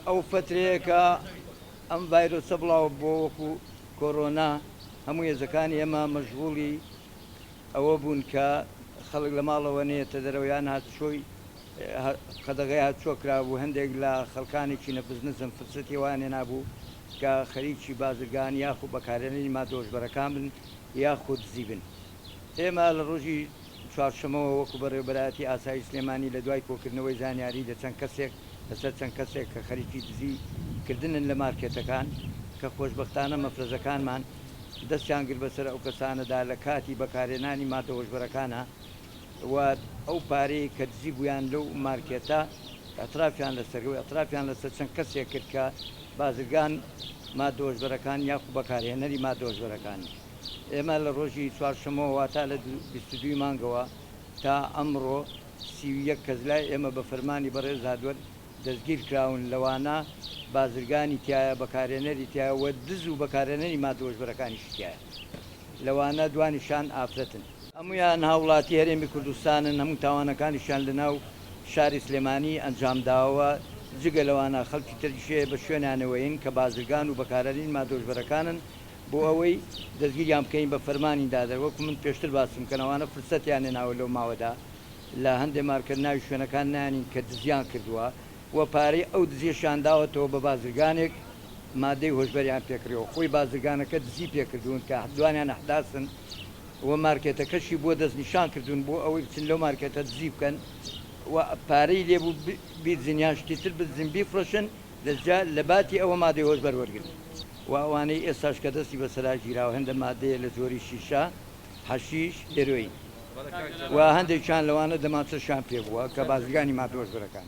ئەو فترەیەکە ئەم ڤایرۆسە بڵاو بۆ وەکو کۆرۆنا هەموو هێزەکانی ئێمە مەشغوڵی ئەوە بوون کە خەڵک لە ماڵەوە نێتە دەرەوەیان هاتشۆی قەدەغای هاتچۆ کرابوو هەندێک لە خەڵکانێکی نەبزنسم فرسەتی وانێ نابوو کە خەریکی بازرگان یاخو بەکارێنەری مادۆژبەرەکان بن یاخود دزی بن. ئێمە لە ڕۆژی چوارشەمەوە وەکو بەڕێوەبەراتی ئاسایی سلێمانی لە دوای کۆکردنەوەی زانیاری لە چەند کەسێک لەسەر چەند کەسێک کە خەریکی دزی کردنن لە مارکێتەکان کە خۆشبەختانە مەفرەزەکانمان دەستیان گر بەسەر ئەو کەسانەدا لە کاتی بەکارێنانی مادەوەژبەرەکانە و ئەو پارەی کە دزی بوویان لەو مارکێتە ئەترافیان لەسەرەوەی ئەترافیان لەسەر چەند کەسێک کرد کە بازرگان مادۆژبەرەکان یاخو بەکارهێنەری مادۆژبەرەکان. ئێمە لە ڕۆژی چوارشەمەوە واتە لە 22 مانگەوە تا ئەمڕۆ 31 کەس لای ئێمە بە فەرمانی بەڕێز هادوەر دەستگیر کراون لەوانە بازرگانی تایە بەکارێنەری تایە وە دز و بەکارێنەری مادۆژبەرەکانی شتایە لەوانە دوانیشان ئافرەتن. هەمویان هاوڵاتی هەرێمی کوردستانن هەموو تاوانەکانیشان لە ناو شاری سلێمانی ئەنجامداوە جگە لەوانە خەڵکی ترشێ بە شوێنانەوەین کە بازرگان و بەکارێنین مادۆژبەرەکانن بۆ ئەوەی دەستگیریان بکەین بە فەرمانی دادەر وەکو من پێشتر باسم کەنەوانە فرسەتیان ناوە لەو ماوەدا لە هەندێک مارکرد ناوی شوێنەکان نانین کە دزیان کردووە وە پارەی ئەو دزیشان داوەتەوە بە بازرگانێک مادەی هۆشبەریان پێکرێەوە خۆی بازرگانەکە دزی پێکردوون کە دوانیان ئەحداسن وە مارکێتەکەشی بۆ دەستنیشان کردوون بۆ ئەوەی بچن لەو مارکێتە دزی بکەن و پارەی لێبوو بیزینیان شتی تر بزین بیفرۆشن لە باتی ئەوە مادەی هۆشبەر وەرگن و ئەوانەی ئێستاش کە دەستی بەسەرا گیراوە هەندە مادەیە لە زۆری شیشە حەشیش هێروین و هەندێکیان لەوانە دەمانچەشان پێ بووە کە بازرگانی مادۆژبەرەکان.